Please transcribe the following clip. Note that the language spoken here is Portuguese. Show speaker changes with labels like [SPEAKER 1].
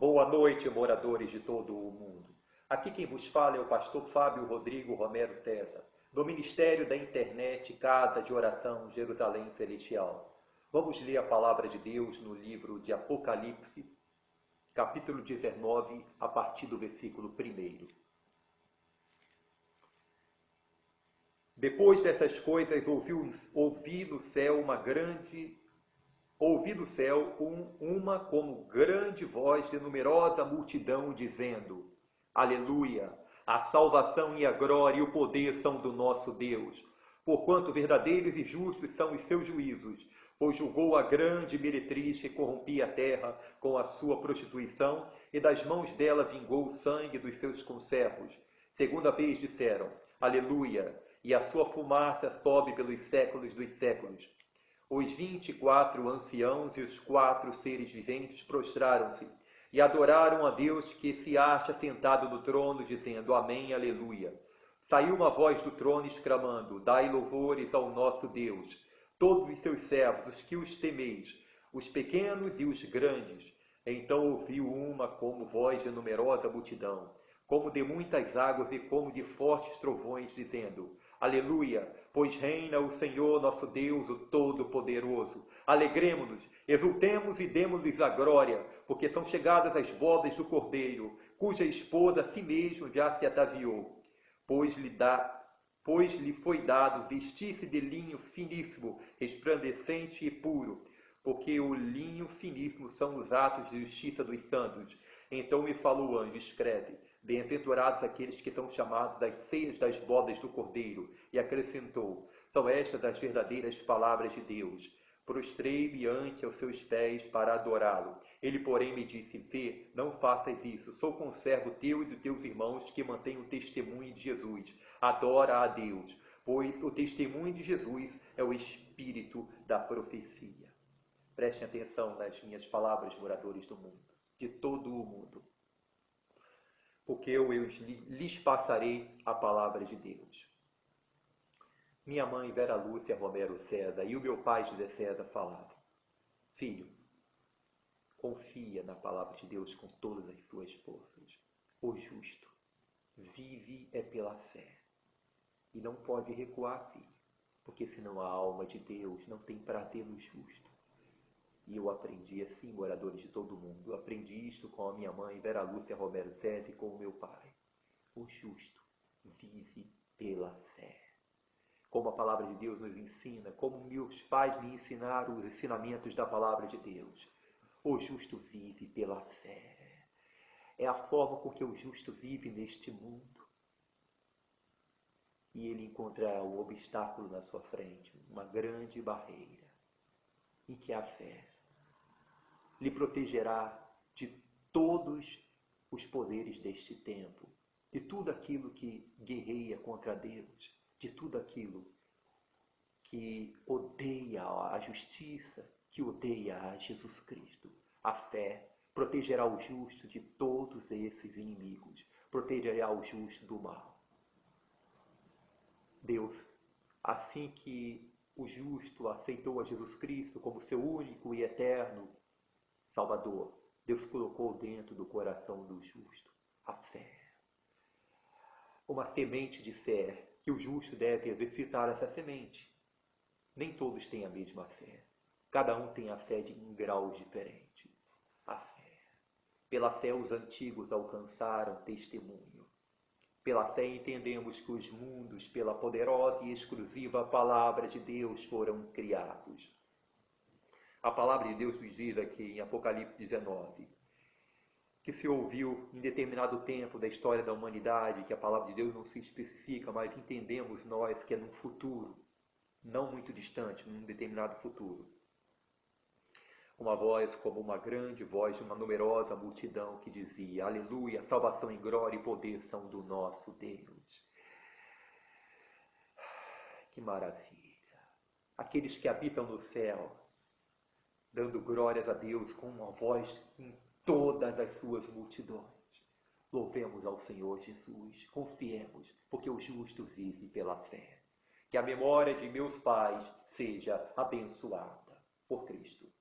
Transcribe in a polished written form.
[SPEAKER 1] Boa noite, moradores de todo o mundo. Aqui quem vos fala é o pastor Fábio Rodrigo Romero César, do Ministério da Internet Casa de Oração Jerusalém Celestial. Vamos ler a palavra de Deus no livro de Apocalipse, capítulo 19, a partir do versículo 1. Depois destas coisas, ouvi do céu uma como grande voz de numerosa multidão, dizendo: Aleluia! A salvação e a glória e o poder são do nosso Deus, porquanto verdadeiros e justos são os seus juízos, pois julgou a grande meretriz que corrompia a terra com a sua prostituição, e das mãos dela vingou o sangue dos seus conservos. Segunda vez disseram: Aleluia! E a sua fumaça sobe pelos séculos dos séculos. Os 24 anciãos e os 4 seres viventes prostraram-se e adoraram a Deus que se acha sentado no trono, dizendo: Amém, aleluia. Saiu uma voz do trono exclamando: Dai louvores ao nosso Deus, todos os seus servos, os que os temeis, os pequenos e os grandes. Então ouviu uma como voz de numerosa multidão, como de muitas águas e como de fortes trovões, dizendo: Aleluia, pois reina o Senhor nosso Deus, o Todo-Poderoso. Alegremo-nos, exultemos e demos-lhes a glória, porque são chegadas as bodas do Cordeiro, cuja esposa a si mesmo já se ataviou. Pois lhe foi dado vestir-se de linho finíssimo, resplandecente e puro, porque o linho finíssimo são os atos de justiça dos santos. Então me falou o anjo: escreve: Bem-aventurados aqueles que são chamados às ceias das bodas do Cordeiro. E acrescentou: são estas as verdadeiras palavras de Deus. Prostrei-me ante aos seus pés para adorá-lo. Ele, porém, me disse: vê, não faças isso. Sou conservo teu e dos teus irmãos que mantêm o testemunho de Jesus. Adora a Deus, pois o testemunho de Jesus é o espírito da profecia. Prestem atenção nas minhas palavras, moradores do mundo, de todo o mundo, porque eu lhes passarei a palavra de Deus. Minha mãe, Vera Lúcia Romero César, e o meu pai, José César, falavam: filho, confia na palavra de Deus com todas as suas forças. O justo vive pela fé e não pode recuar, filho, porque senão a alma de Deus não tem prazer no justo. E eu aprendi assim, moradores de todo mundo. Eu aprendi isso com a minha mãe, Vera Lúcia Romero César, e com o meu pai. O justo vive pela fé. Como a palavra de Deus nos ensina, como meus pais me ensinaram os ensinamentos da palavra de Deus. O justo vive pela fé. É a forma com que o justo vive neste mundo. E ele encontrará um obstáculo na sua frente, uma grande barreira, em que a fé lhe protegerá de todos os poderes deste tempo, de tudo aquilo que guerreia contra Deus, de tudo aquilo que odeia a justiça, que odeia a Jesus Cristo. A fé protegerá o justo de todos esses inimigos, protegerá o justo do mal. Deus, assim que o justo aceitou a Jesus Cristo como seu único e eterno Salvador, Deus colocou dentro do coração do justo a fé. Uma semente de fé que o justo deve exercitar essa semente. Nem todos têm a mesma fé. Cada um tem a fé em graus diferentes. A fé. Pela fé os antigos alcançaram testemunho. Pela fé entendemos que os mundos, pela poderosa e exclusiva palavra de Deus, foram criados. A palavra de Deus nos diz aqui em Apocalipse 19, que se ouviu em determinado tempo da história da humanidade, que a palavra de Deus não se especifica, mas entendemos nós que é num futuro, não muito distante, num determinado futuro. Uma voz como uma grande voz de uma numerosa multidão que dizia: Aleluia, salvação e glória e poder são do nosso Deus. Que maravilha! Aqueles que habitam no céu, dando glórias a Deus com uma voz em todas as suas multidões. Louvemos ao Senhor Jesus, confiemos, porque o justo vive pela fé. Que a memória de meus pais seja abençoada por Cristo.